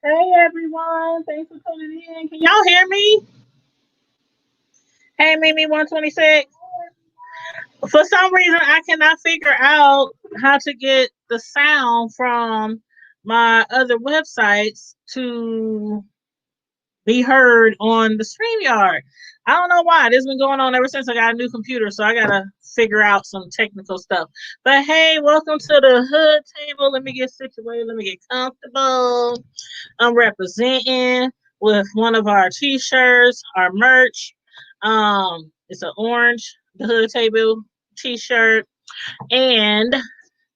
Hey everyone, thanks for tuning in. Can y'all hear me? Hey Mimi 126. For some reason I cannot figure out how to get the sound from my other websites to be heard on the StreamYard. I don't know why. This has been going on ever since I got a new computer, so I gotta figure out some technical stuff. But hey, welcome to the hood table. Let me get situated, let me get comfortable. I'm representing with one of our t-shirts, our merch. It's an orange, the hood table t-shirt. And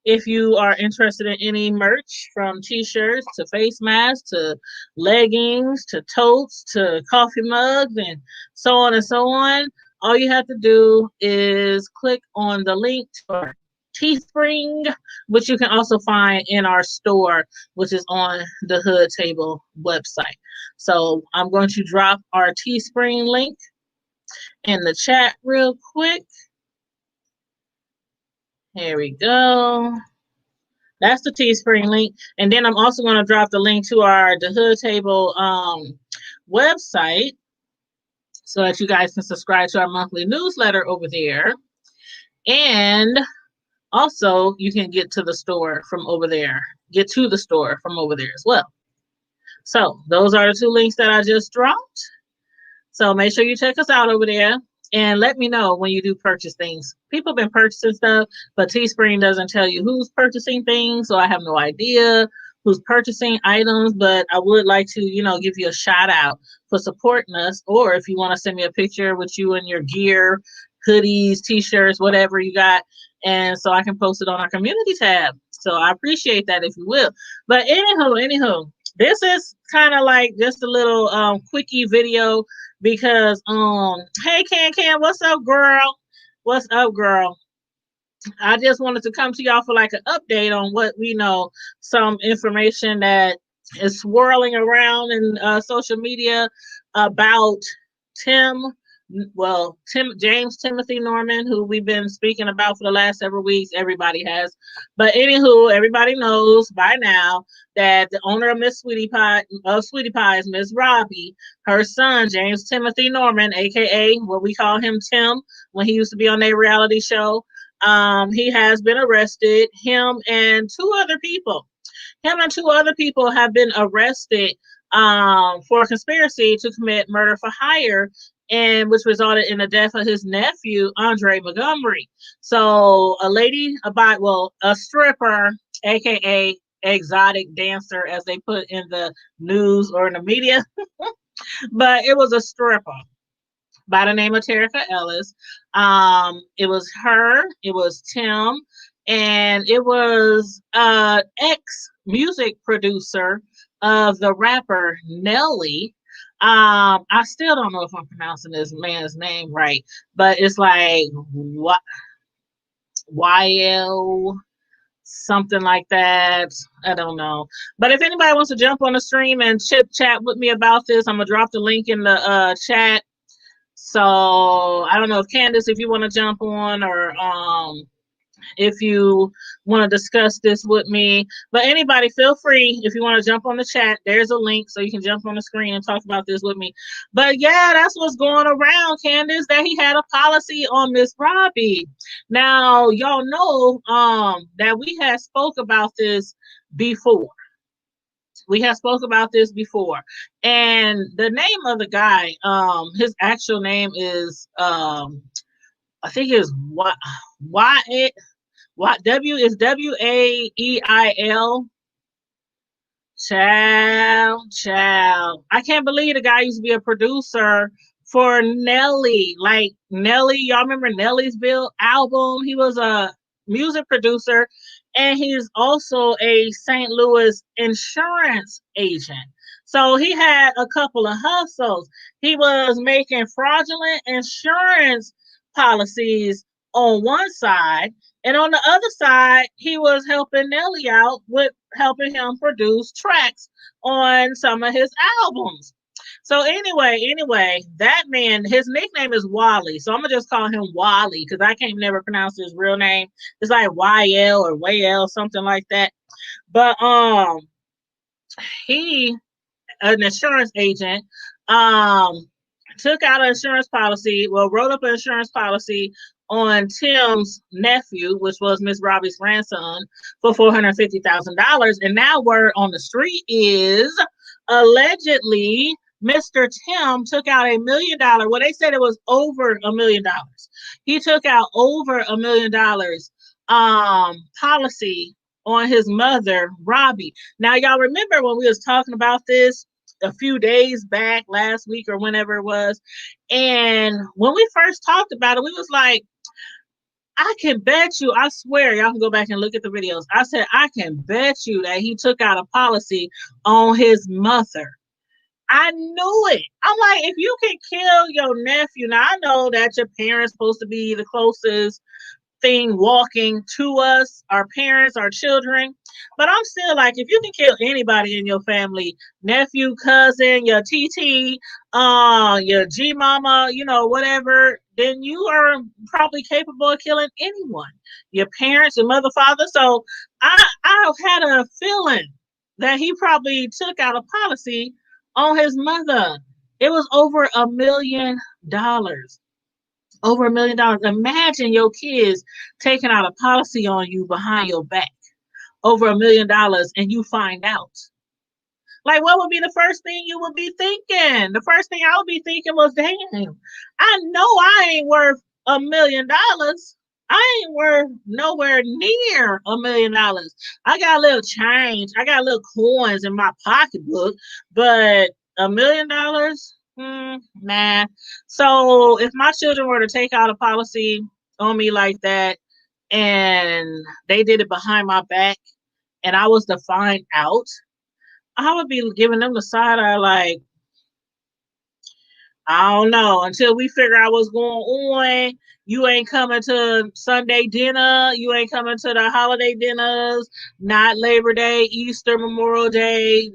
if you are interested in any merch from t-shirts to face masks to leggings to totes to coffee mugs and so on and so on, all you have to do is click on the link to our Teespring, which you can also find in our store, which is on the Hood Table website. So I'm going to drop our Teespring link in the chat real quick. Here we go. That's the Teespring link. And then I'm also going to drop the link to our The Hood Table website so that you guys can subscribe to our monthly newsletter over there. And also, you can get to the store from over there, get to the store from over there as well. So those are the two links that I just dropped. So make sure you check us out over there and let me know when you do purchase things. People have been purchasing stuff, but Teespring doesn't tell you who's purchasing things, so I have no idea who's purchasing items, but I would like to, give you a shout out for supporting us, or if you want to send me a picture with you and your gear, hoodies, t-shirts, whatever you got, and so I can post it on our community tab. So I appreciate that if you will. But anywho, this is kind of like just a little quickie video because hey Can, what's up girl? What's up girl? I just wanted to come to y'all for like an update on what we know, some information that is swirling around in social media about Tim James Timothy Norman, who we've been speaking about for the last several weeks. Everybody has. But anywho, everybody knows by now that the owner of Sweetie Pie is Miss Robbie. Her son, James Timothy Norman, aka what we call him Tim, when he used to be on a reality show. He has been arrested. Him and two other people. Him and two other people have been arrested for conspiracy to commit murder for hire, and which resulted in the death of his nephew, Andre Montgomery. So a stripper, aka exotic dancer, as they put in the news or in the media, but it was a stripper by the name of Terica Ellis. It was her, it was Tim, and it was ex music producer of the rapper Nelly. I still don't know if I'm pronouncing this man's name right, but it's like YL something like that. I don't know. But if anybody wants to jump on the stream and chit chat with me about this, I'm gonna drop the link in the chat. So I don't know if Candace, if you want to jump on, or if you want to discuss this with me. But anybody, feel free if you want to jump on the chat. There's a link so you can jump on the screen and talk about this with me. But yeah, that's what's going around, Candace, that he had a policy on Miss Robbie. Now, y'all know that we had spoke about this before. We have spoke about this before, and the name of the guy, his actual name is, I think is Wael. Child. I can't believe the guy used to be a producer for Nelly. Like Nelly, y'all remember Nelly's Bill album? He was a music producer, and he's also a St. Louis insurance agent. So he had a couple of hustles. He was making fraudulent insurance policies on one side, and on the other side, he was helping Nelly out with helping him produce tracks on some of his albums. So anyway, that man, his nickname is Wally. So I'm gonna just call him Wally because I can't never pronounce his real name. It's like YL or YL, something like that. But he an insurance agent, um, took out an insurance policy, well, wrote up an insurance policy on Tim's nephew, which was Miss Robbie's grandson, for $450,000. And now word on the street is allegedly Mr. Tim took out $1 million. Well, they said it was over $1 million. He took out over $1 million policy on his mother, Robbie. Now, y'all remember when we was talking about this a few days back, last week or whenever it was, and when we first talked about it, we was like, I can bet you, I swear, y'all can go back and look at the videos. I said, I can bet you that he took out a policy on his mother. I knew it. I'm like, if you can kill your nephew, now I know that your parents supposed to be the closest thing walking to us, our parents, our children. But I'm still like, if you can kill anybody in your family, nephew, cousin, your TT, your G mama, whatever, then you are probably capable of killing anyone. Your parents, your mother, father. So I had a feeling that he probably took out a policy on his mother. It was over $1 million. Over $1 million. Imagine your kids taking out a policy on you behind your back. Over $1 million, and you find out. Like, what would be the first thing you would be thinking? The first thing I would be thinking was, damn, I know I ain't worth $1 million. I ain't worth nowhere near $1 million. I got a little change. I got little coins in my pocketbook, but $1 million? Nah. So if my children were to take out a policy on me like that, and they did it behind my back, and I was to find out, I would be giving them the side eye like, I don't know. Until we figure out what's going on, you ain't coming to Sunday dinner. You ain't coming to the holiday dinners. Not Labor Day, Easter, Memorial Day.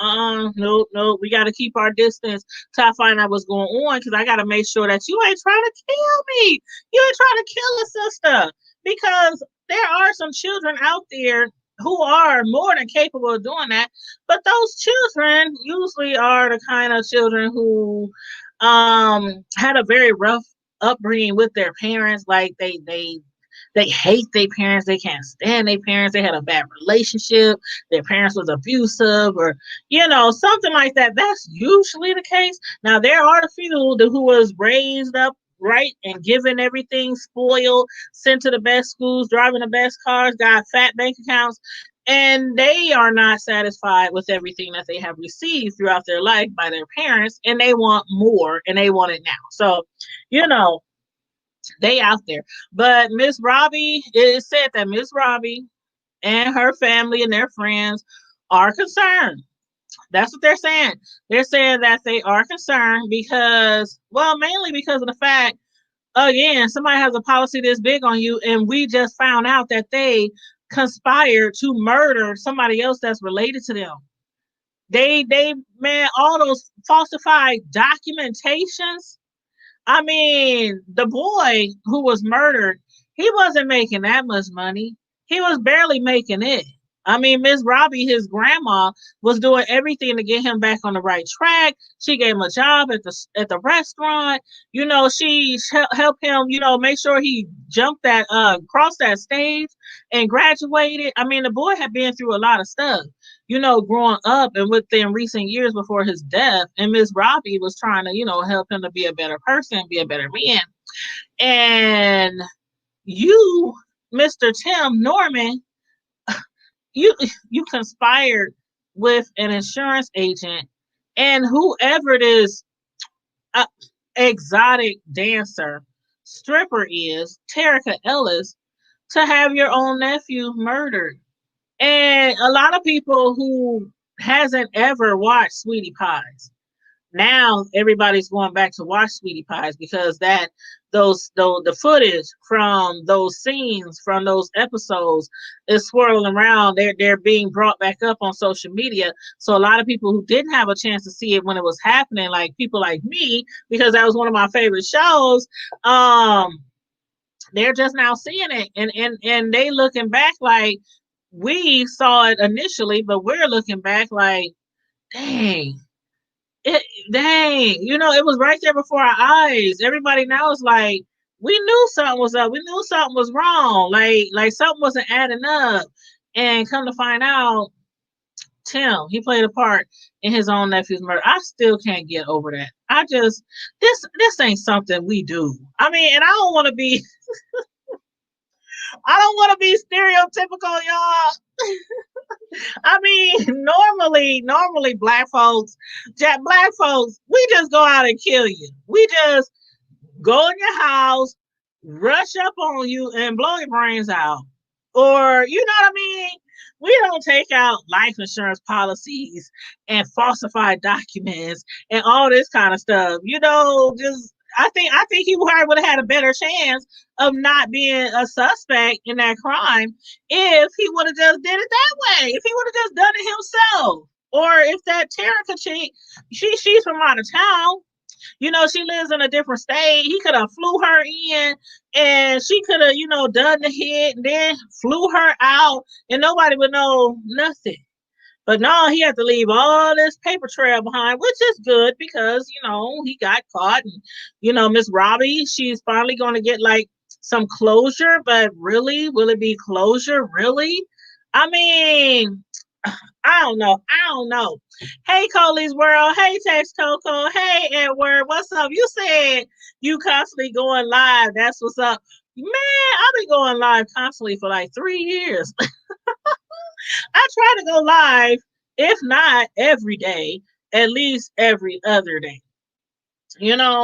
Nope. We got to keep our distance till I find out what's going on, because I got to make sure that you ain't trying to kill me. You ain't trying to kill a sister, because there are some children out there who are more than capable of doing that. But those children usually are the kind of children who had a very rough upbringing with their parents. Like they hate their parents, they can't stand their parents, they had a bad relationship, their parents was abusive, or something like that. That's usually the case. Now there are a few who was raised up right and given everything, spoiled, sent to the best schools, driving the best cars, got fat bank accounts, and they are not satisfied with everything that they have received throughout their life by their parents, and they want more, and they want it now. So, they out there. But Miss Robbie, it said that Miss Robbie and her family and their friends are concerned. That's what they're saying. They're saying that they are concerned because, well, mainly because of the fact, again, somebody has a policy this big on you, and we just found out that they conspired to murder somebody else that's related to them. They man, all those falsified documentations. I mean, the boy who was murdered, he wasn't making that much money. He was barely making it. I mean, Miss Robbie, his grandma, was doing everything to get him back on the right track. She gave him a job at the restaurant. She helped him, make sure he jumped that crossed that stage and graduated. I mean, the boy had been through a lot of stuff, growing up and within recent years before his death. And Miss Robbie was trying to, help him to be a better person, be a better man. And you, Mr. Tim Norman, you conspired with an insurance agent and whoever this exotic dancer stripper is, Terica Ellis, to have your own nephew murdered. And a lot of people who hasn't ever watched Sweetie Pies, now everybody's going back to watch Sweetie Pies, because the footage from those scenes, from those episodes, is swirling around. They're being brought back up on social media. So a lot of people who didn't have a chance to see it when it was happening, like people like me, because that was one of my favorite shows, they're just now seeing it, and they looking back like, we saw it initially, but we're looking back like, dang, It, dang, it was right there before our eyes. Everybody now is like, we knew something was up. We knew something was wrong. Like something wasn't adding up. And come to find out, Tim, he played a part in his own nephew's murder. I still can't get over that. I just this ain't something we do. I mean, and I don't want to be stereotypical, y'all. I mean, normally black folks, we just go out and kill you. We just go in your house, rush up on you, and blow your brains out. Or, you know what I mean? We don't take out life insurance policies and falsify documents and all this kind of stuff. Just I think he probably would have had a better chance of not being a suspect in that crime if he would have just did it that way. If he would have just done it himself. Or if that Terica chick, she's from out of town, she lives in a different state. He could have flew her in and she could have, done the hit and then flew her out and nobody would know nothing. But no, he had to leave all this paper trail behind, which is good because, he got caught. And, Miss Robbie, she's finally going to get like some closure. But really, will it be closure? Really? I mean, I don't know. I don't know. Hey, Coley's World. Hey, Tex Coco. Hey, Edward. What's up? You said you constantly going live. That's what's up. Man, I've been going live constantly for like 3 years. I try to go live, if not every day, at least every other day.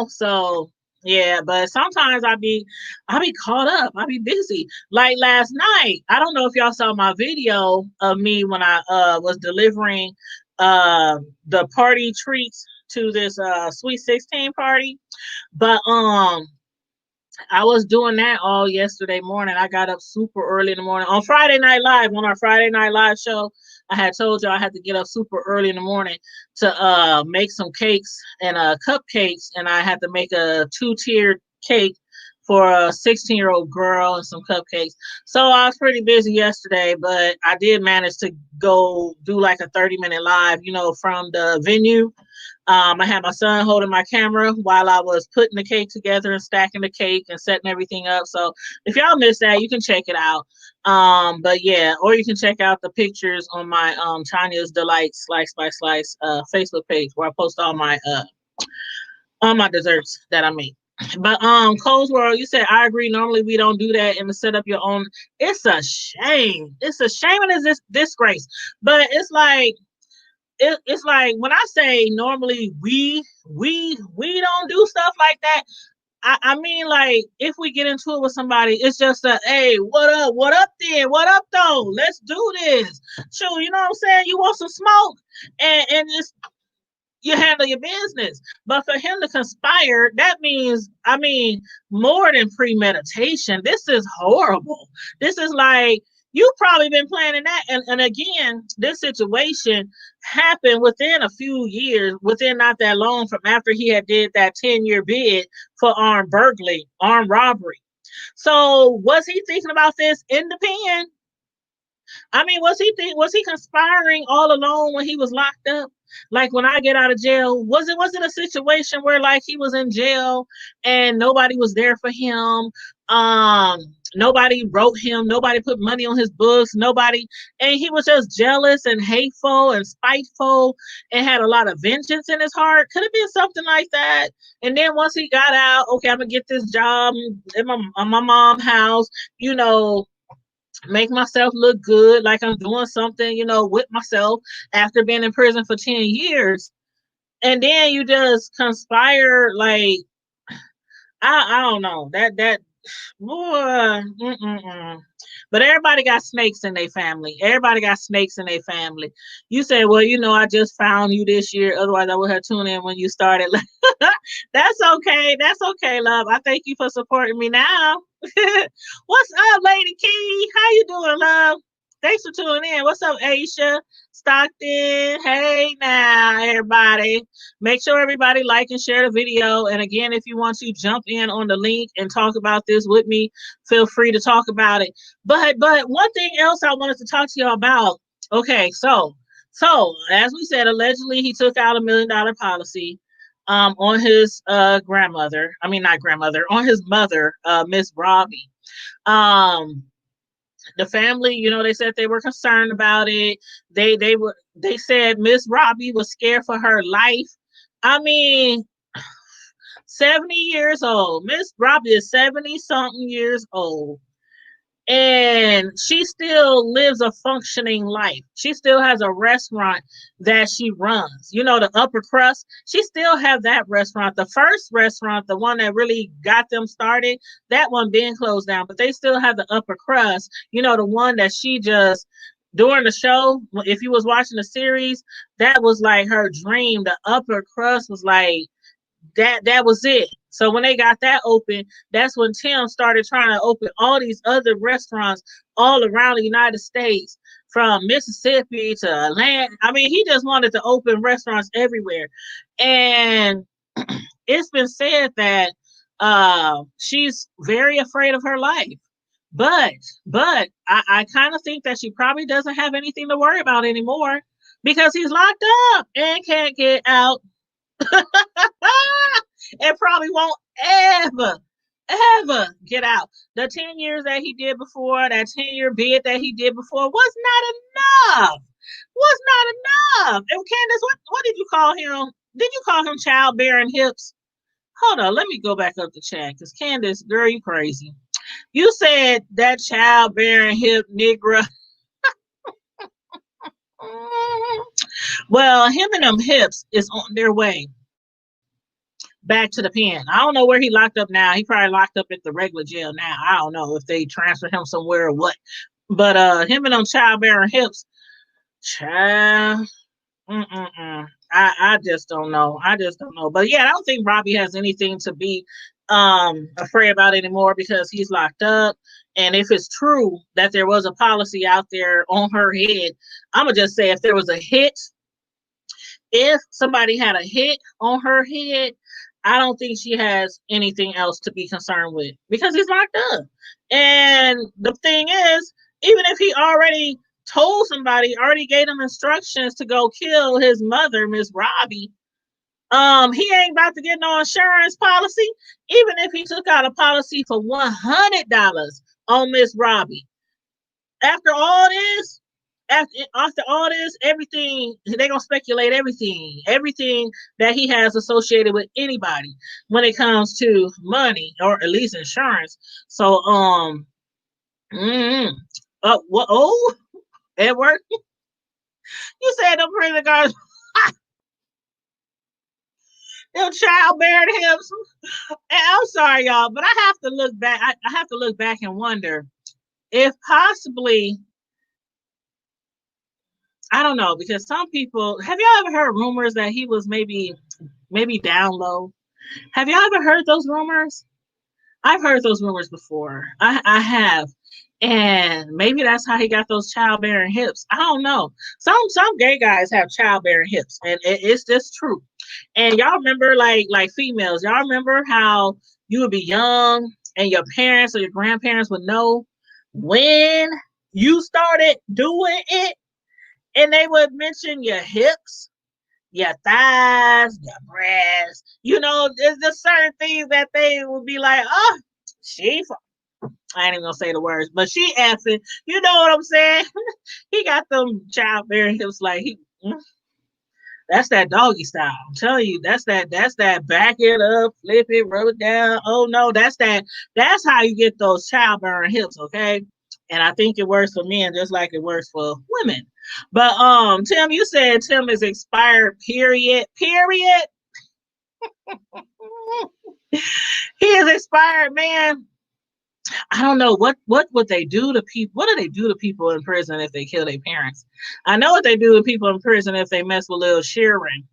So yeah, but sometimes I be caught up. I be busy. Like last night, I don't know if y'all saw my video of me when I was delivering the party treats to this Sweet 16 party. But I was doing that all yesterday morning. I got up super early in the morning on Friday Night Live. On our Friday Night Live show, I had told you I had to get up super early in the morning to make some cakes and cupcakes, and I had to make a 2-tiered cake for a 16-year-old girl and some cupcakes. So I was pretty busy yesterday, but I did manage to go do like a 30-minute live, from the venue. I had my son holding my camera while I was putting the cake together and stacking the cake and setting everything up. So if y'all missed that, you can check it out. But yeah, or you can check out the pictures on my Tanya's Delight Slice by Slice Facebook page where I post all my desserts that I make. But Cole's World, you said I agree. Normally we don't do that and to set up your own. It's a shame. It's a shame and it's this disgrace. But it's like when I say normally we don't do stuff like that. I mean, like if we get into it with somebody, it's just a hey, what up then, what up though? Let's do this. Sure, you know what I'm saying? You want some smoke, and it's you handle your business. But for him to conspire, that means, I mean, more than premeditation. This is horrible. This is like, you've probably been planning that. And again, this situation happened within a few years, within not that long from after he had did that 10-year bid for armed burglary, armed robbery. So was he thinking about this in the pen? I mean, was he conspiring all alone when he was locked up? Like when I get out of jail, was it a situation where like he was in jail and nobody was there for him? Nobody wrote him, nobody put money on his books, nobody, and he was just jealous and hateful and spiteful and had a lot of vengeance in his heart. Could it be something like that? And then once he got out, okay, I'm gonna get this job in my mom's house, you know, make myself look good, like I'm doing something, with myself after being in prison for 10 years. And then you just conspire, like, I don't know. That boy, but everybody got snakes in their family. Everybody got snakes in their family. You say, well, I just found you this year. Otherwise, I would have tuned in when you started. That's okay. That's okay, love. I thank you for supporting me now. What's up, Lady Key? How you doing, love? Thanks for tuning in. What's up, Aisha? Stockton? Hey now, everybody. Make sure everybody like and share the video. And again, if you want to jump in on the link and talk about this with me, feel free to talk about it. But one thing else I wanted to talk to y'all about. Okay, so So, as we said, allegedly he took out $1 million policy on his grandmother. I mean, not grandmother, on his mother, Miss Robbie. Um, the family, they said they were concerned about it. They said Miss Robbie was scared for her life. I mean, 70 years old. Miss Robbie is 70 something years old. And she still lives a functioning life. She still has a restaurant that she runs. The upper crust. She still have that restaurant. The first restaurant, the one that really got them started, that one being closed down. But they still have the upper crust. The one that she just during the show. If you was watching the series, that was like her dream. The upper crust was like that was it. So when they got that open, that's when Tim started trying to open all these other restaurants all around the United States, from Mississippi to Atlanta. I mean, he just wanted to open restaurants everywhere. And it's been said that she's very afraid of her life. But I kind of think that she probably doesn't have anything to worry about anymore, because he's locked up and can't get out. And probably won't ever get out. The 10 years that he did before, that 10-year bid that he did before, was not enough. Was not enough. And Candace, what did you call him? Did you call him childbearing hips? Hold on, let me go back up the chat, because Candace, girl, you crazy. You said that childbearing hip nigga. Well, him and them hips is on their way back to the pen. I don't know where he locked up now. He probably locked up at the regular jail now. I don't know if they transferred him somewhere or what. But him and them childbearing hips, child. I just don't know. I just don't know. But yeah, I don't think Robbie has anything to be afraid about anymore, because he's locked up. And if it's true that there was a policy out there on her head, I'm gonna just say, if there was a hit, if somebody had a hit on her head, I don't think she has anything else to be concerned with, because he's locked up. And the thing is, even if he already told somebody, already gave them instructions to go kill his mother, Miss Robbie, he ain't about to get no insurance policy. Even if he took out a policy for $100 on Miss Robbie, after all this, after all this, everything they're gonna speculate everything that he has associated with anybody when it comes to money, or at least insurance. So what? Oh, Edward, you said them prison guards, them childbearing hips. And I'm sorry, y'all, but I have to look back. I have to look back and wonder if possibly, I don't know, because some people, have y'all ever heard rumors that he was maybe down low? Have y'all ever heard those rumors? I've heard those rumors before. I have. And maybe that's how he got those childbearing hips. I don't know. Some gay guys have childbearing hips, and it's just true. And y'all remember, like females, y'all remember how you would be young and your parents or your grandparents would know when you started doing it, and they would mention your hips, your thighs, your breasts. There's just certain things that they would be like, oh, I ain't even gonna say the words, but she effing. You know what I'm saying? He got them childbearing hips like that's that doggy style. I'm telling you, that's that back it up, flip it, rub it down. Oh no, that's how you get those childbearing hips, okay? And I think it works for men just like it works for women. But Tim, you said Tim is expired, period. Period. He is expired, man. I don't know what would they do to people. What do they do to people in prison if they kill their parents? I know what they do to people in prison if they mess with little Sharon,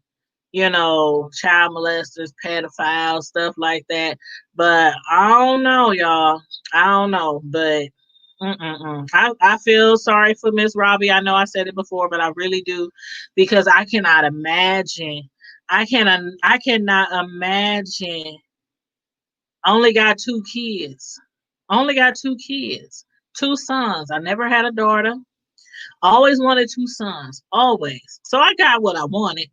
child molesters, pedophiles, stuff like that. But I don't know, y'all. I don't know, but I feel sorry for Miss Robbie. I know I said it before, but I really do, because I cannot imagine. I cannot imagine. Only got two kids. Only got two kids. Two sons. I never had a daughter. Always wanted two sons, always. So I got what I wanted,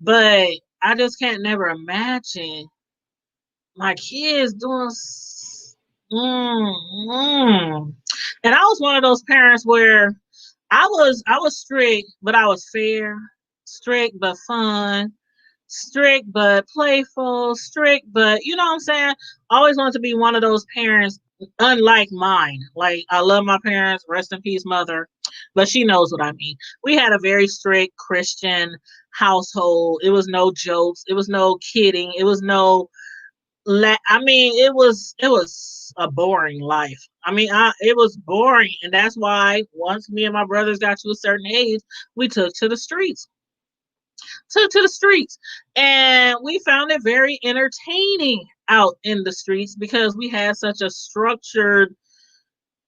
but I just can't never imagine my kids doing. Mm, mm. And I was one of those parents where I was strict, but I was fair, strict but fun, strict but playful, strict but you know what I'm saying? I always wanted to be one of those parents unlike mine. Like I love my parents, rest in peace mother, but she knows what I mean. We had a very strict Christian household. It was no jokes, it was no kidding, it was no I mean, it was a boring life. I mean, it was boring, and that's why once me and my brothers got to a certain age, we took to the streets, to the streets, and we found it very entertaining out in the streets because we had such a structured.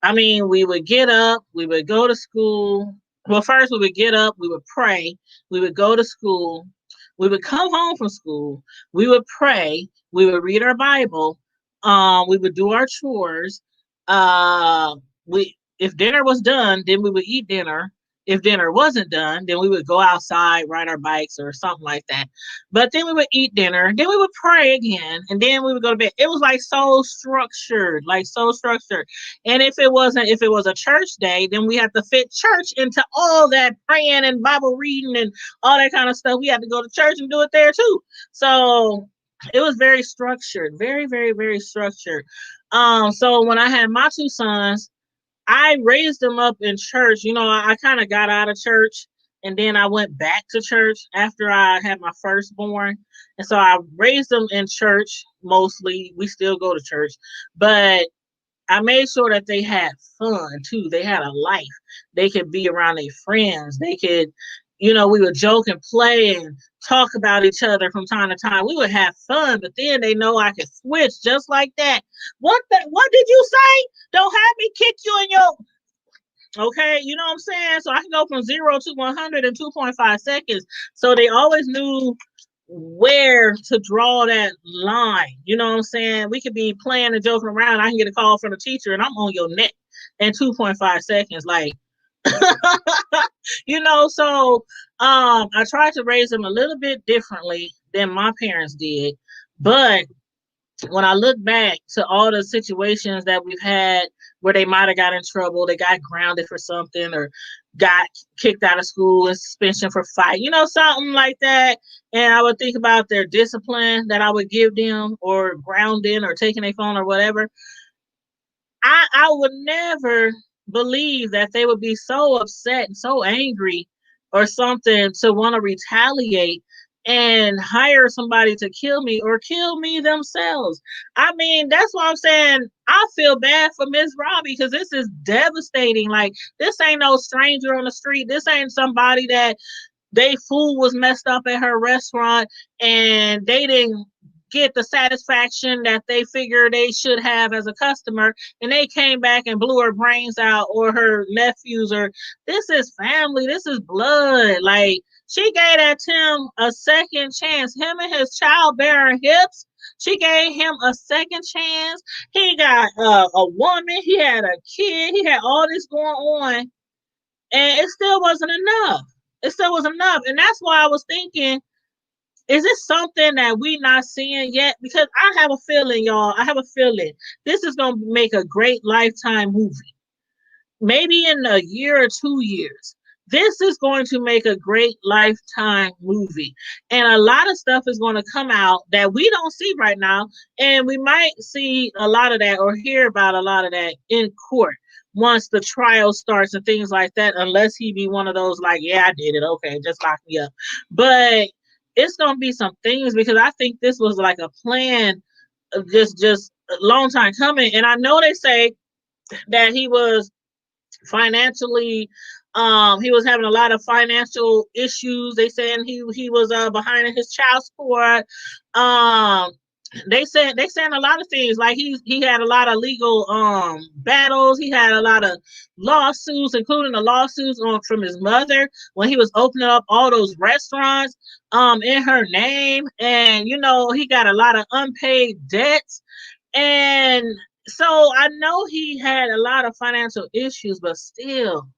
I mean, we would get up, we would go to school. Well, first we would get up, we would pray, we would go to school, we would come home from school, we would pray, we would read our Bible, we would do our chores. We if dinner was done, then we would eat dinner. If dinner wasn't done, then we would go outside, ride our bikes or something like that. But then we would eat dinner, then we would pray again, and then we would go to bed. It was like so structured, like so structured. And if it was a church day, then we had to fit church into all that praying and Bible reading and all that kind of stuff. We had to go to church and do it there too. So it was very structured, very, very, very structured. So when I had my two sons, I raised them up in church. You know, I kind of got out of church and then I went back to church after I had my firstborn. And so I raised them in church mostly. We still go to church, but I made sure that they had fun too. They had a life. They could be around their friends. They could, we would joke and play and talk about each other from time to time. We would have fun, but then they know I could switch just like that. What did you say? Don't have me kick you in your okay, you know what I'm saying? So I can go from 0 to 100 in 2.5 seconds. So they always knew where to draw that line. You know what I'm saying? We could be playing and joking around. I can get a call from the teacher and I'm on your neck in 2.5 seconds. Like, so I tried to raise them a little bit differently than my parents did. But when I look back to all the situations that we've had where they might have got in trouble, they got grounded for something or got kicked out of school and suspension for fight, something like that. And I would think about their discipline that I would give them or grounding or taking a phone or whatever. I would never believe that they would be so upset and so angry or something to want to retaliate and hire somebody to kill me or kill me themselves. I mean, that's why I'm saying I feel bad for Miss Robbie because this is devastating. Like, this ain't no stranger on the street. This ain't somebody that they food was messed up at her restaurant and they didn't get the satisfaction that they figure they should have as a customer and they came back and blew her brains out or her nephews or this is family, this is blood. Like, she gave that Tim a second chance, him and his childbearing hips. She gave him a second chance. He got a woman, he had a kid, he had all this going on, and it still wasn't enough. It still wasn't enough. And that's why I was thinking, is it something that we not seeing yet? Because I have a feeling, y'all. I have a feeling this is going to make a great Lifetime movie. Maybe in a year or 2 years. This is going to make a great Lifetime movie. And a lot of stuff is going to come out that we don't see right now. And we might see a lot of that or hear about a lot of that in court once the trial starts and things like that, unless he be one of those like, yeah, I did it. Okay, just lock me up. But it's going to be some things because I think this was like a plan just a long time coming. And I know they say that he was financially he was having a lot of financial issues. They saying he was behind in his child support. They saying a lot of things like he had a lot of legal battles. He had a lot of lawsuits, including the lawsuits from his mother when he was opening up all those restaurants in her name, and he got a lot of unpaid debts. And so I know he had a lot of financial issues, but still,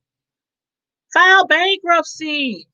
File bankruptcy.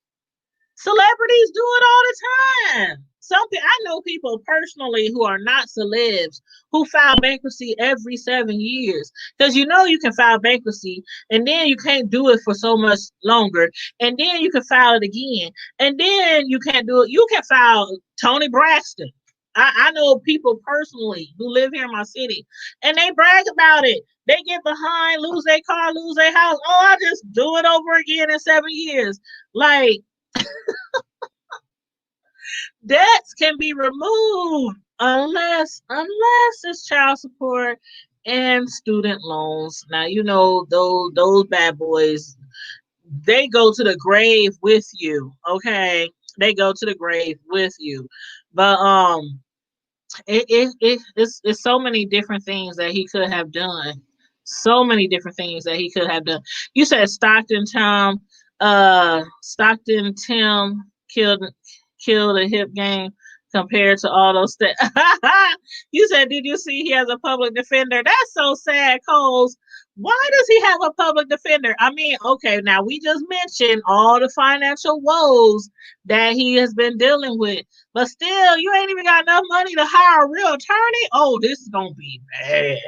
Celebrities do it all the time. Something I know people personally who are not celebs who file bankruptcy every 7 years. Because you know you can file bankruptcy and then you can't do it for so much longer. And then you can file it again. And then you can't do it. You can file Tony Braxton. I know people personally who live here in my city and they brag about it. They get behind, lose their car, lose their house. Oh, I just do it over again in 7 years. Like, debts can be removed unless it's child support and student loans. Now you know those bad boys, they go to the grave with you. Okay, they go to the grave with you. But it's so many different things that he could have done. So many different things that he could have done. You said Stockton Tim killed a hip game compared to all those things. You said, did you see he has a public defender? That's so sad, Coles. Why does he have a public defender? I mean, okay, now we just mentioned all the financial woes that he has been dealing with, but still, you ain't even got enough money to hire a real attorney. Oh, this is gonna be bad.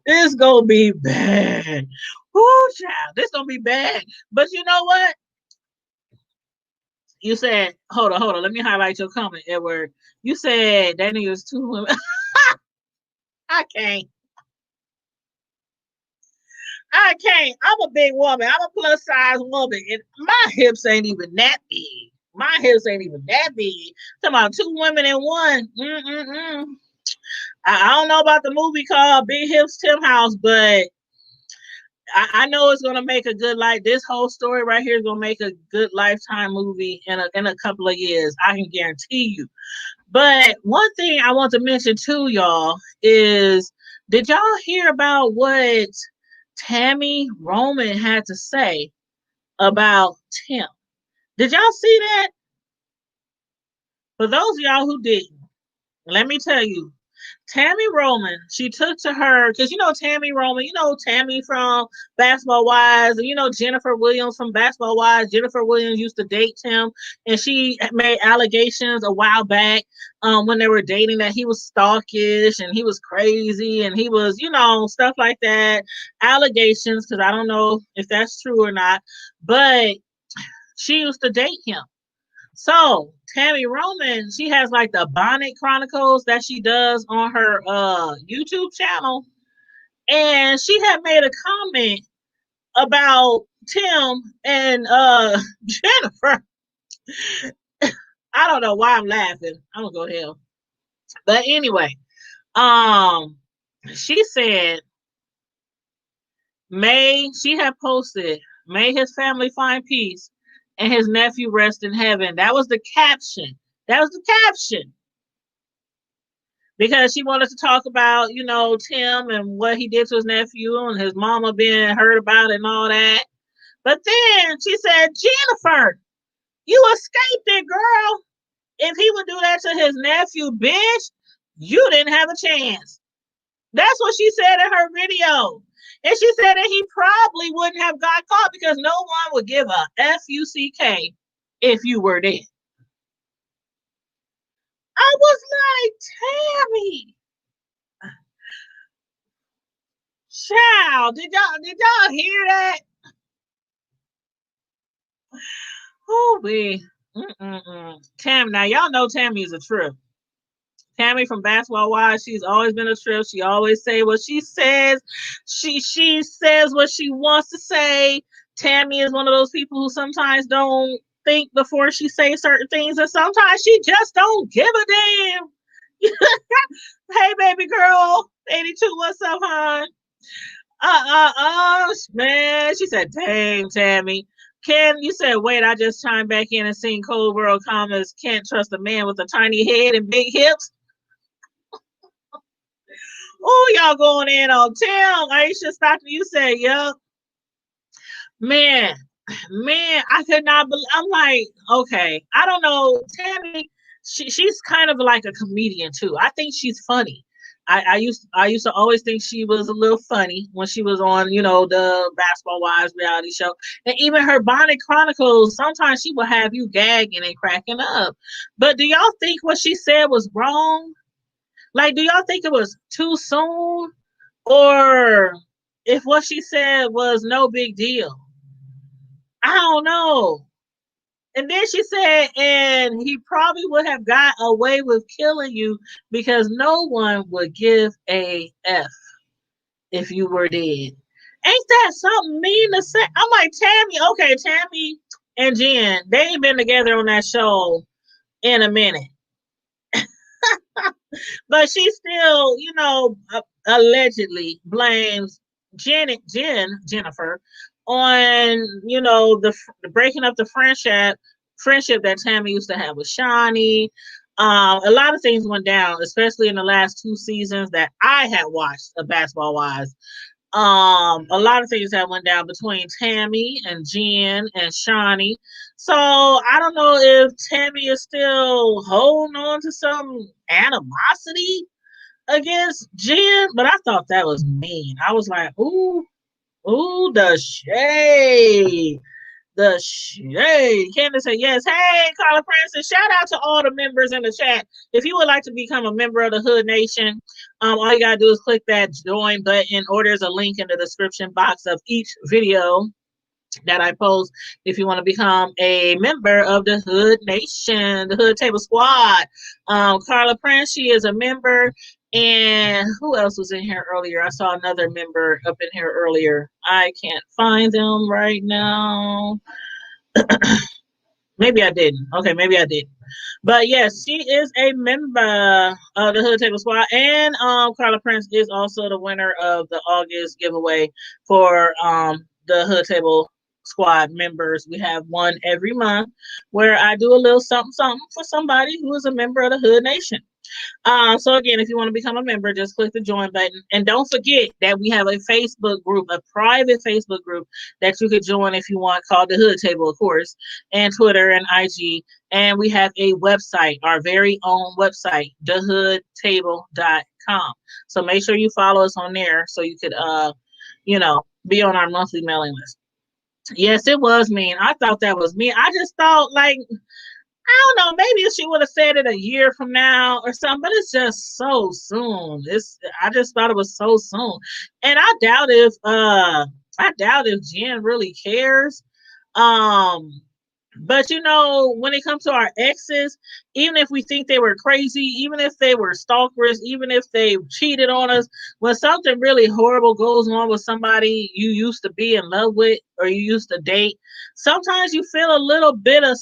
This is gonna be bad. Whoo, child, this is gonna be bad. But you know what? You said, hold on. Let me highlight your comment, Edward. You said that nigga was 2 women. I can't. I'm a big woman. I'm a plus size woman. And my hips ain't even that big. Talking about 2 women in one. I don't know about the movie called Big Hips Tim House, but I know it's gonna make a good life. This whole story right here is gonna make a good Lifetime movie in a couple of years. I can guarantee you. But one thing I want to mention too, y'all, is did y'all hear about what Tammy Roman had to say about Tim? Did y'all see that? For those of y'all who didn't, let me tell you, Tammy Roman, she took to her, because you know Tammy Roman, you know Tammy from Basketball Wives, and you know Jennifer Williams from Basketball Wives. Jennifer Williams used to date Tim, and she made allegations a while back when they were dating that he was stalkish and he was crazy and he was, you know, stuff like that. Allegations, because I don't know if that's true or not, but she used to date him. So Tammy Roman, she has like the Bonnet Chronicles that she does on her YouTube channel. And she had made a comment about Tim and Jennifer. I don't know why I'm laughing. I'm gonna go hell. But anyway, she said she had posted, may his family find peace and his nephew rest in heaven. That was the caption. Because she wanted to talk about, you know, Tim and what he did to his nephew and his mama being hurt about it and all that. But then she said, Jennifer, you escaped it, girl. If he would do that to his nephew, bitch, you didn't have a chance. That's what she said in her video. And she said that he probably wouldn't have got caught because no one would give a F-U-C-K if you were there. I was like, Tammy, child, did y'all hear that? Oh, we. Tam, now y'all know Tammy is a trip. Tammy from Basketball Wives, she's always been a trip. She always say what she says. She says what she wants to say. Tammy is one of those people who sometimes don't think before she say certain things, and sometimes she just don't give a damn. Hey, baby girl, 82, what's up, hon? Man. She said, dang, Tammy. Ken, you said, wait, I just chimed back in and seen Cold World comments. Can't trust a man with a tiny head and big hips. Oh, y'all going in on Tim. Aisha Stockton, you said, yup. Man, I could not believe. I'm like, okay, I don't know. Tammy, she's kind of like a comedian too. I think she's funny. I used to always think she was a little funny when she was on, the Basketball Wives reality show. And even her Bonnet Chronicles, sometimes she would have you gagging and cracking up. But do y'all think what she said was wrong? Like, do y'all think it was too soon? Or if what she said was no big deal? I don't know. And then she said, and he probably would have got away with killing you because no one would give a F if you were dead. Ain't that something mean to say? I'm like, Tammy, okay, Tammy and Jen, they ain't been together on that show in a minute. But she still, allegedly blames Jennifer on, the breaking up the friendship that Tammy used to have with Shawnee. A lot of things went down, especially in the last 2 seasons that I had watched of Basketball Wives. A lot of things that went down between Tammy and Jen and Shawnee. So I don't know if Tammy is still holding on to some animosity against Jen, but I thought that was mean. I was like, ooh, the shade. The shade. Candace said, yes. Hey, Carla Francis, shout out to all the members in the chat. If you would like to become a member of the Hood Nation, all you got to do is click that join button, or there's a link in the description box of each video that I post if you want to become a member of the Hood Nation, the Hood Table Squad. Carla Prince, she is a member. And who else was in here earlier? I saw another member up in here earlier. I can't find them right now. Maybe I didn't. Okay, maybe I did. But yes, she is a member of the Hood Table Squad. And Carla Prince is also the winner of the August giveaway for the Hood Table Squad members. We have one every month where I do a little something for somebody who is a member of the Hood Nation. So again, if you want to become a member, just click the join button. And don't forget that we have a Facebook group, a private Facebook group that you could join if you want, called the Hood Table, of course, and Twitter and IG. And we have a website, our very own website, thehoodtable.com. So make sure you follow us on there so you could, be on our monthly mailing list. Yes, it was mean. I thought that was mean. I just thought, like, I don't know, maybe if she would have said it a year from now or something, but it's just so soon. I just thought it was so soon. And I doubt if Jen really cares. But when it comes to our exes, even if we think they were crazy, even if they were stalkers, even if they cheated on us, when something really horrible goes on with somebody you used to be in love with or you used to date, sometimes you feel a little bit of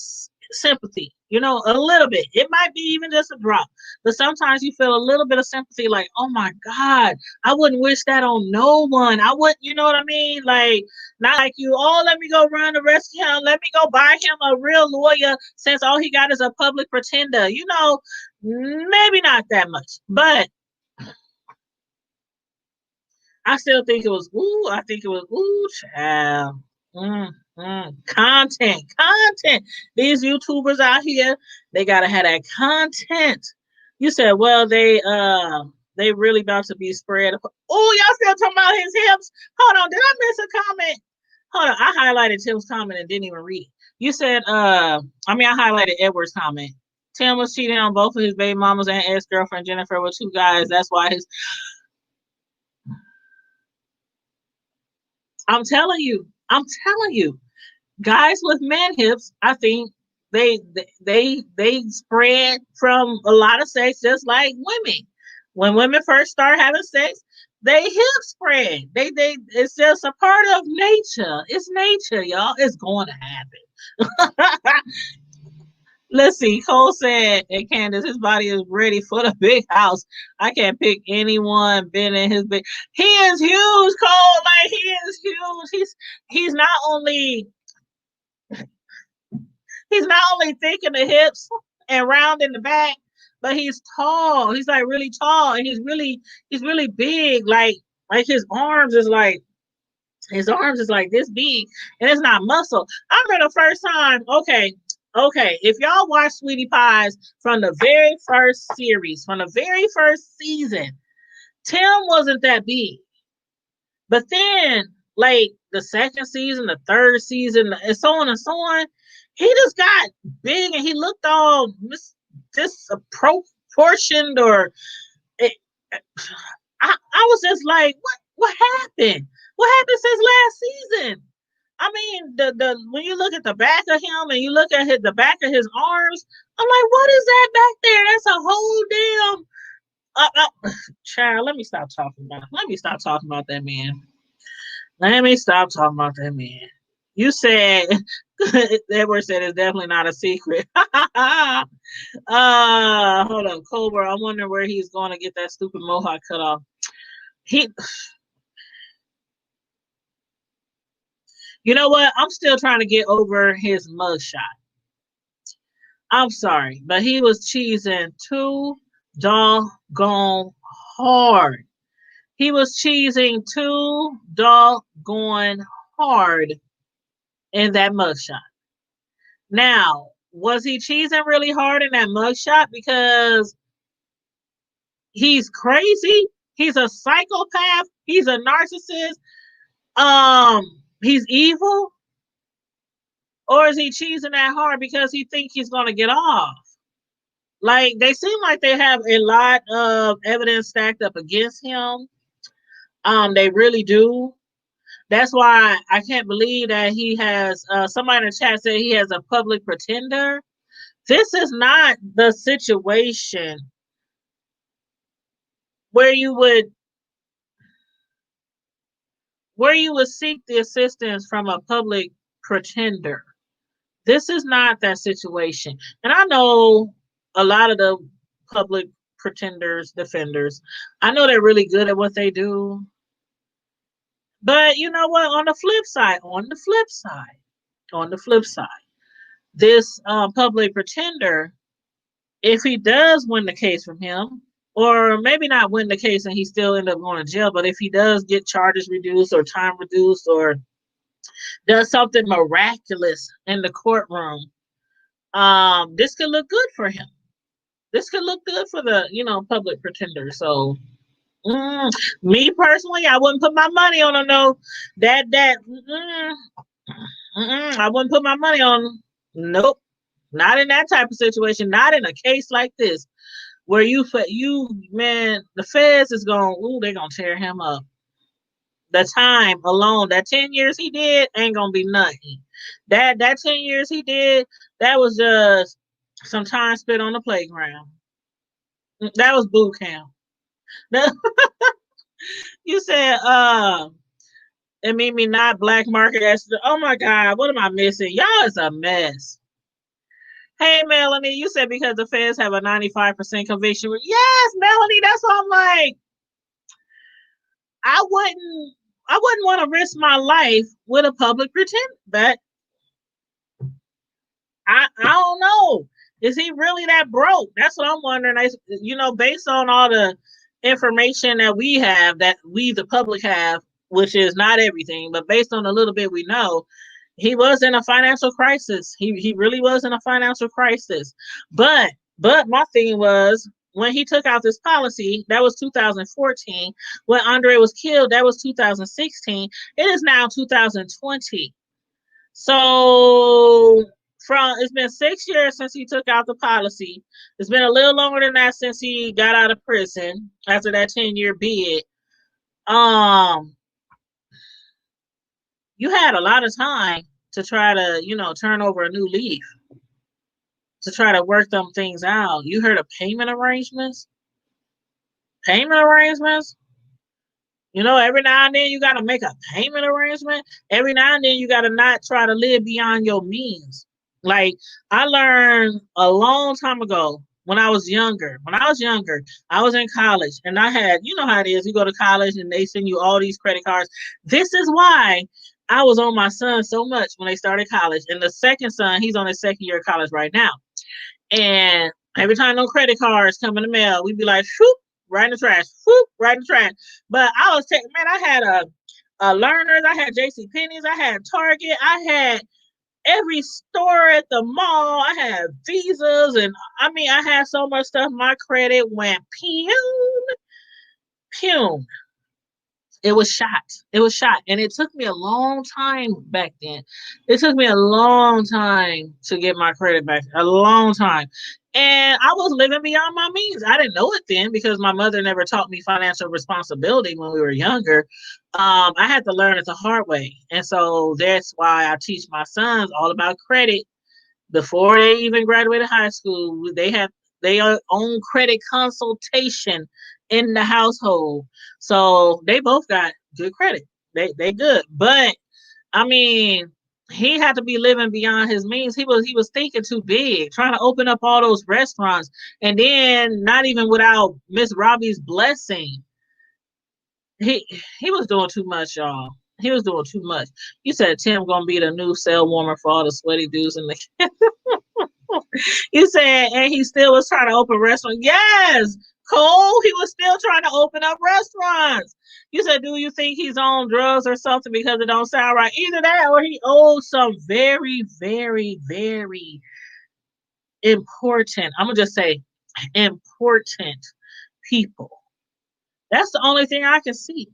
sympathy, a little bit. It might be even just a drop, but sometimes you feel a little bit of sympathy, like, oh my God, I wouldn't wish that on no one. I wouldn't, you know what I mean? Like, not like you, oh, let me go run to rescue him. Let me go buy him a real lawyer since all he got is a public pretender. Maybe not that much, but I still think it was, child. Content. These YouTubers out here, they gotta have that content. You said, well, they really about to be spread. Oh, y'all still talking about his hips? Hold on, did I miss a comment? Hold on, I highlighted Tim's comment and didn't even read it. You said, I highlighted Edward's comment. Tim was cheating on both of his baby mamas and ex-girlfriend Jennifer with 2 guys. That's why I'm telling you, guys with man hips, I think they spread from a lot of sex, just like women. When women first start having sex, they hip spread. They it's just a part of nature. It's nature, y'all. It's going to happen. Let's see. Cole said, "Hey Candace, his body is ready for the big house. I can't pick anyone been in his big. He is huge, Cole. Like, he is huge. He's not only thick in the hips and round in the back, but he's tall. He's like really tall, and he's really big. Like his arms is like this big, and it's not muscle. I remember the first time. Okay, if y'all watch Sweetie Pies from the very first series, from the very first season, Tim wasn't that big. But then, like the second season, the third season, and so on and so on, he just got big and he looked all disproportioned or it, I was just like, what happened? What happened since last season? I mean, the when you look at the back of him and you look at the back of his arms, I'm like, what is that back there? That's a whole damn child. Let me stop talking about. Let me stop talking about that man. Let me stop talking about that man. You said Edward said it's definitely not a secret. Hold on, Cobra. I wonder where he's going to get that stupid mohawk cut off. He, you know what? I'm still trying to get over his mugshot. I'm sorry, but he was cheesing too doggone hard. He was cheesing too doggone hard in that mugshot. Now, was he cheesing really hard in that mugshot because he's crazy? He's a psychopath. He's a narcissist. He's evil. Or is he cheesing that hard because he thinks he's going to get off? Like, they seem like they have a lot of evidence stacked up against him. They really do. That's why I can't believe that he has, somebody in the chat said he has a public pretender. This is not the situation where you would seek the assistance from a public pretender. This is not that situation. And I know a lot of the public pretenders, defenders, I know they're really good at what they do. But you know what? On the flip side, this public pretender, if he does win the case from him, or maybe not win the case and he still end up going to jail, but if he does get charges reduced or time reduced or does something miraculous in the courtroom, this could look good for him. This could look good for the, public pretender. So, me personally, I wouldn't put my money on him. No, I wouldn't put my money on him. Nope, not in that type of situation. Not in a case like this, where man, the feds is they're gonna tear him up. The time alone, that 10 years he did ain't gonna be nothing. That 10 years he did, that was just some time spent on the playground. That was boot camp. You said, it made me not black market. Oh my God, what am I missing? Y'all is a mess. Hey, Melanie, you said because the feds have a 95% conviction rate. Yes, Melanie, that's what I'm like. I wouldn't want to risk my life with a public pretender. But I don't know. Is he really that broke? That's what I'm wondering. Based on all the information that we have, that we the public have, which is not everything, but based on a little bit we know, he was in a financial crisis. He really was in a financial crisis. But my thing was, when he took out this policy, that was 2014. When Andre was killed, that was 2016. It is now 2020. So it's been 6 years since he took out the policy. It's been a little longer than that since he got out of prison after that 10-year bid. You had a lot of time to try to, turn over a new leaf, to try to work them things out. You heard of payment arrangements? Payment arrangements? Every now and then you got to make a payment arrangement. Every now and then you got to not try to live beyond your means. Like, I learned a long time ago when I was younger. I was in college and I had, you know how it is. You go to college and they send you all these credit cards. This is why I was on my son so much when they started college. And the second son, he's on his second year of college right now. And every time no credit cards come in the mail, we'd be like, whoop, right in the trash, whoop, right in the trash. But I was taking, man, I had a Learners, I had JCPenney's, I had Target, I had every store at the mall, I had Visas, and I had so much stuff. My credit went pew. Pum. It was shot. It was shot. And it took me a long time back then. It took me a long time to get my credit back. A long time. And I was living beyond my means. I didn't know it then because my mother never taught me financial responsibility when we were younger. I had to learn it the hard way. And so that's why I teach my sons all about credit before they even graduated high school. They have their own credit consultation in the household, so they both got good credit. They good, but I mean, he had to be living beyond his means. He was thinking too big, trying to open up all those restaurants, and then not even without Miss Robbie's blessing. He was doing too much, y'all. He was doing too much. You said Tim gonna be the new cell warmer for all the sweaty dudes in the. You said, and he still was trying to open restaurants. Yes, Cole, he was still trying to open up restaurants. You said, do you think he's on drugs or something because it don't sound right? Either that or he owes some very, very, very important, I'm going to just say important people. That's the only thing I can see.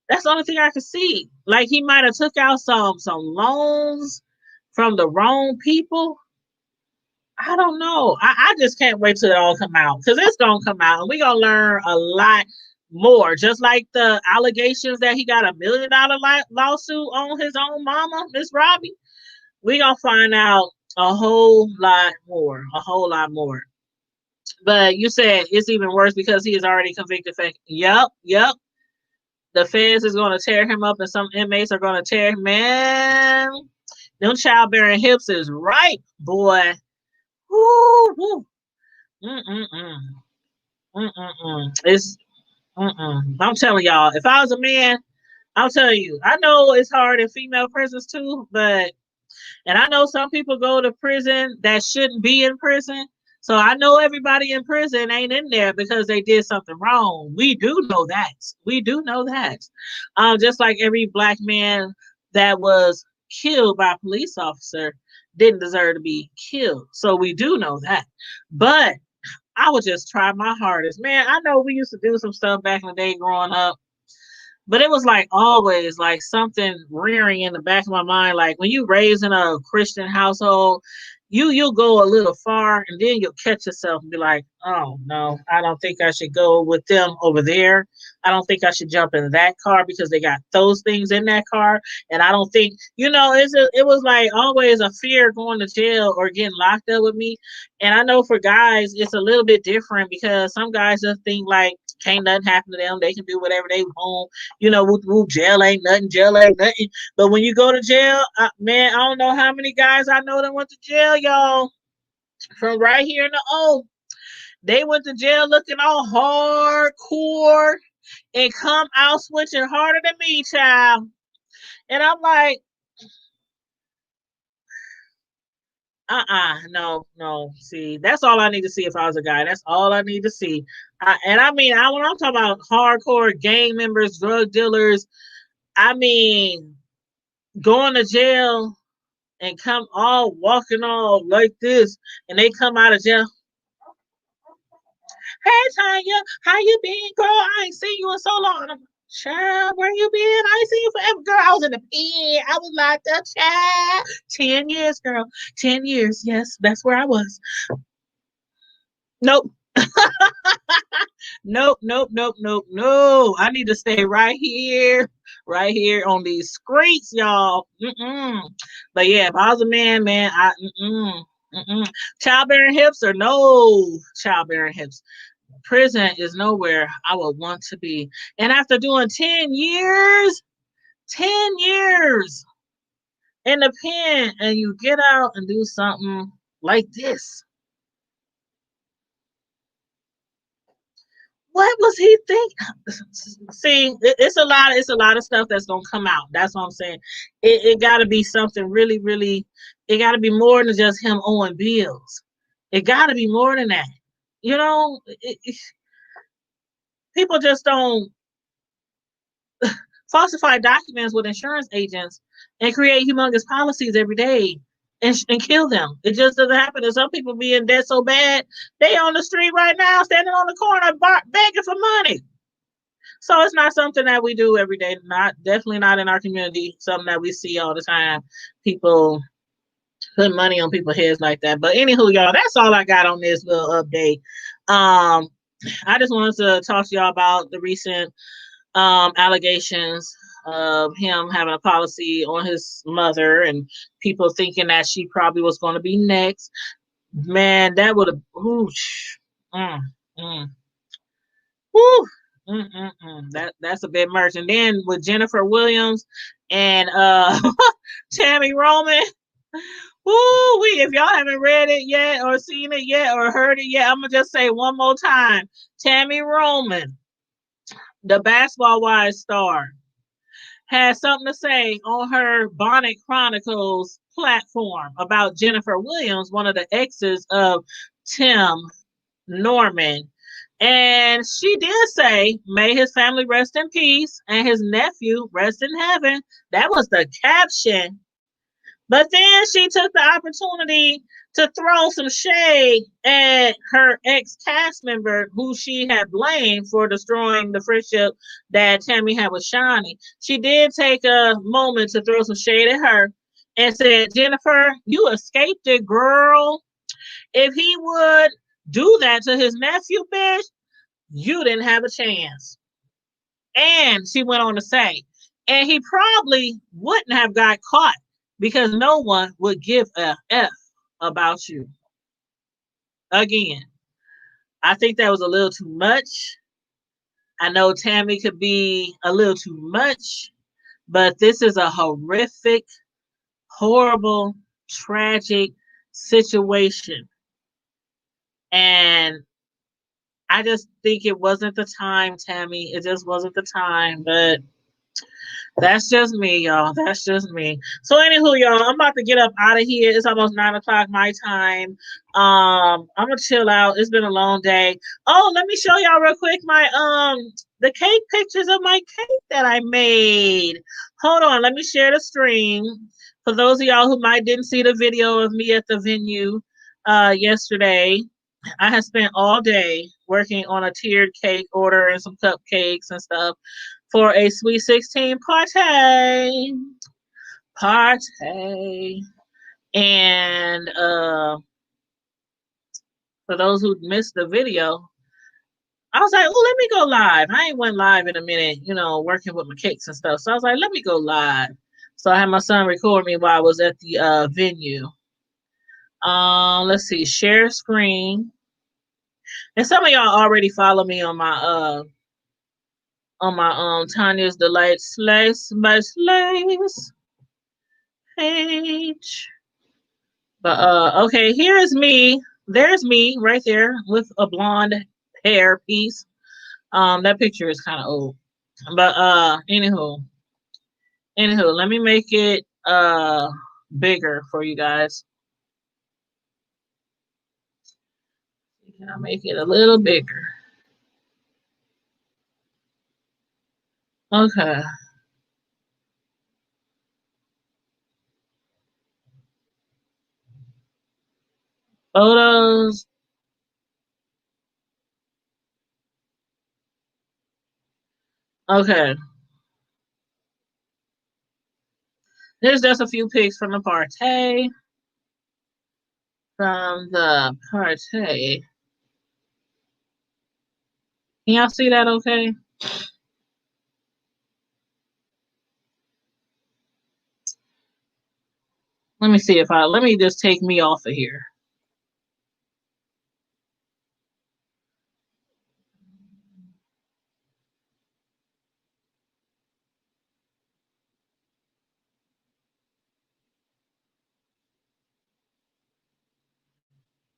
That's the only thing I can see. Like he might have took out some loans from the wrong people. I don't know. I just can't wait till it all come out because it's gonna come out and we're gonna learn a lot more. Just like the allegations that he got $1 million lawsuit on his own mama, Miss Robbie. We're gonna find out a whole lot more. A whole lot more. But you said it's even worse because he is already convicted. Yep, yep. The feds is gonna tear him up and some inmates are gonna tear him. Man, them childbearing hips is right, boy. Woo, woo. Mm-mm-mm. Mm-mm-mm. It's I'm telling y'all, if I was a man, I'll tell you, I know it's hard in female prisons too, but and I know some people go to prison that shouldn't be in prison. So I know everybody in prison ain't in there because they did something wrong. We do know that. We do know that. Just like every black man that was killed by a police officer didn't deserve to be killed. So we do know that. But I would just try my hardest. Man, I know we used to do some stuff back in the day growing up, but it was like always like something rearing in the back of my mind. Like when you raised in a Christian household, you'll go a little far and then you'll catch yourself and be like, oh no, I don't think I should go with them over there. I don't think I should jump in that car because they got those things in that car. And I don't think, it was like always a fear going to jail or getting locked up with me. And I know for guys, it's a little bit different because some guys just think like, can't nothing happen to them. They can do whatever they want. Whoop, whoop, jail ain't nothing. Jail ain't nothing. But when you go to jail, man, I don't know how many guys I know that went to jail, y'all. From right here in the O, they went to jail looking all hardcore and come out switching harder than me, child. And I'm like, no. See, that's all I need to see if I was a guy. That's all I need to see. When I'm talking about hardcore gang members, drug dealers, I mean, going to jail and come all walking all like this, and they come out of jail. Hey Tanya, how you been, girl? I ain't seen you in so long. I'm, child, where you been? I ain't seen you forever, girl. I was in the pen. I was locked up, child. 10 years, girl. 10 years. Yes, that's where I was. Nope. Nope. No. I need to stay right here on these streets, y'all. But yeah, if I was a man, childbearing hips or no childbearing hips. Prison is nowhere I would want to be. And after doing 10 years in the pen, and you get out and do something like this. What was he thinking? See, it's a lot of stuff that's gonna come out. That's what I'm saying. It gotta be something really, really, it gotta be more than just him owing bills. It gotta be more than that. People just don't falsify documents with insurance agents and create humongous policies every day and kill them. It just doesn't happen. And some people be in debt so bad, they on the street right now, standing on the corner begging for money. So it's not something that we do every day. Not definitely not in our community. Something that we see all the time. People put money on people's heads like that. But anywho, y'all, that's all I got on this little update. Um, I just wanted to talk to y'all about the recent allegations of him having a policy on his mother and people thinking that she probably was going to be next. Man, that would have. Mm, mm, whew, that's a bit much. And then with Jennifer Williams and Tammy Roman. Woo wee. If y'all haven't read it yet or seen it yet or heard it yet, I'm gonna just say one more time. Tammy Roman, the Basketball Wives star, had something to say on her Bonnet Chronicles platform about Jennifer Williams, one of the exes of Tim Norman. And she did say, may his family rest in peace and his nephew rest in heaven. That was the caption. But then she took the opportunity to throw some shade at her ex cast member who she had blamed for destroying the friendship that Tammy had with Shawnee. She did take a moment to throw some shade at her and said, Jennifer, you escaped it, girl. If he would do that to his nephew, bitch, you didn't have a chance. And she went on to say, and he probably wouldn't have got caught because no one would give a F about you. Again, I think that was a little too much. I know Tammy could be a little too much, but this is a horrific, horrible, tragic situation. And I just think it wasn't the time, Tammy. It just wasn't the time. But that's just me, y'all. That's just me. So, anywho, y'all, I'm about to get up out of here. It's almost 9 o'clock my time. I'm gonna chill out. It's been a long day. Oh, let me show y'all real quick my the cake pictures of my cake that I made. Hold on, let me share the screen. For those of y'all who might didn't see the video of me at the venue yesterday, I have spent all day working on a tiered cake order and some cupcakes and stuff for a Sweet 16 party. Party. And for those who missed the video, I was like, oh, let me go live. I ain't went live in a minute, working with my cakes and stuff. So I was like, let me go live. So I had my son record me while I was at the venue. Let's see, share screen. And some of y'all already follow me on my Tanya's Delight Slice by Slice page. But okay, here is me. There's me right there with a blonde hair piece. That picture is kind of old. But anywho, let me make it bigger for you guys. Can I make it a little bigger? Okay. Photos. Okay. There's just a few pics from the party. From the party. Can y'all see that okay? Let me see let me just take me off of here.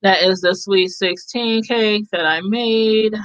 That is the Sweet 16 cake that I made.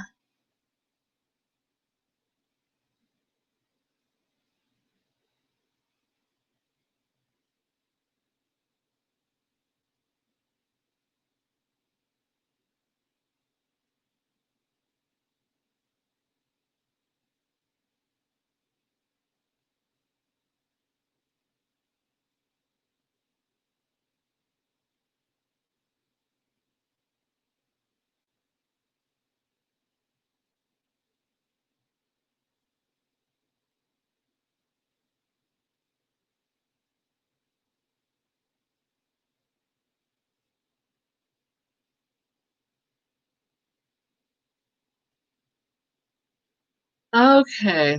Okay.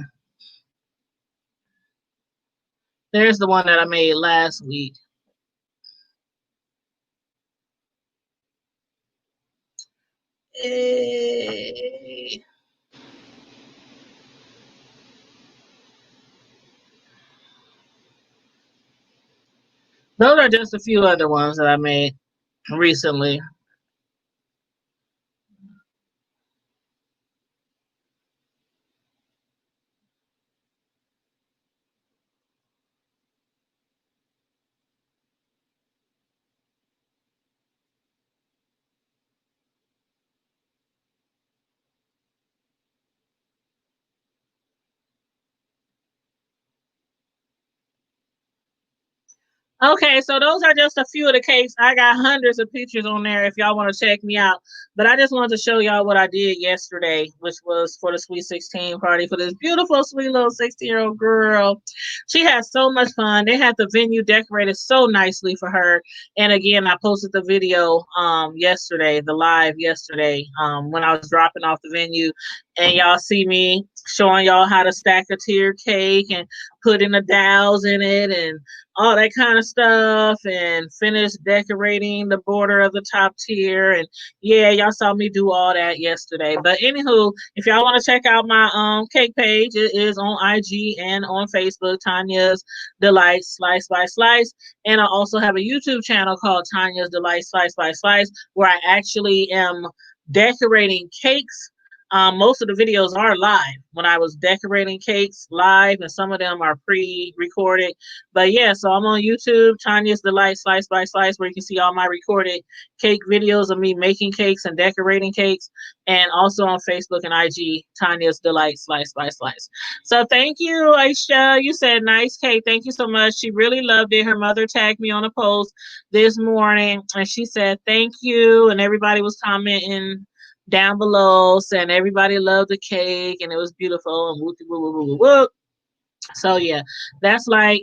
There's the one that I made last week. Hey. Those are just a few other ones that I made recently. Okay, so those are just a few of the cakes. I got hundreds of pictures on there if y'all want to check me out. But I just wanted to show y'all what I did yesterday, which was for the Sweet 16 party for this beautiful, sweet little 16-year-old girl. She had so much fun. They had the venue decorated so nicely for her. And again, I posted the video yesterday, the live yesterday, when I was dropping off the venue. And y'all see me showing y'all how to stack a tier cake and putting the dowels in it and all that kind of stuff, and finished decorating the border of the top tier. And yeah, y'all saw me do all that yesterday. But anywho, if y'all want to check out my cake page, it is on IG and on Facebook, Tanya's Delight Slice by Slice. And I also have a YouTube channel called Tanya's Delight Slice by Slice, where I actually am decorating cakes. Most of the videos are live when I was decorating cakes live, and some of them are pre-recorded. But yeah, so I'm on YouTube, Tanya's Delight Slice by Slice, where you can see all my recorded cake videos of me making cakes and decorating cakes, and also on Facebook and IG, Tanya's Delight Slice by Slice. So thank you, Aisha. You said nice cake. Thank you so much. She really loved it. Her mother tagged me on a post this morning, and she said thank you, and everybody was commenting down below saying everybody loved the cake and it was beautiful and woo woo woo woo woo. So yeah, that's like,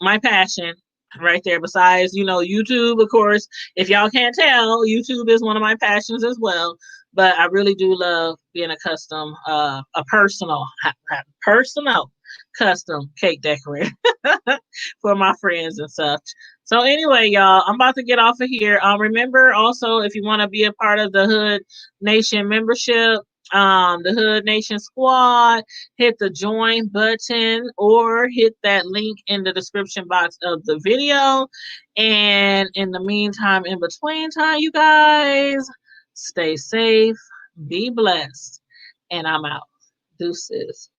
my passion right there. Besides, YouTube, of course, if y'all can't tell, YouTube is one of my passions as well. But I really do love being a custom, a personal custom cake decorator for my friends and such. So anyway, y'all, I'm about to get off of here. Remember also, if you want to be a part of the Hood Nation membership, the Hood Nation Squad, hit the join button or hit that link in the description box of the video. And in the meantime, in between time, you guys, stay safe, be blessed, and I'm out. Deuces.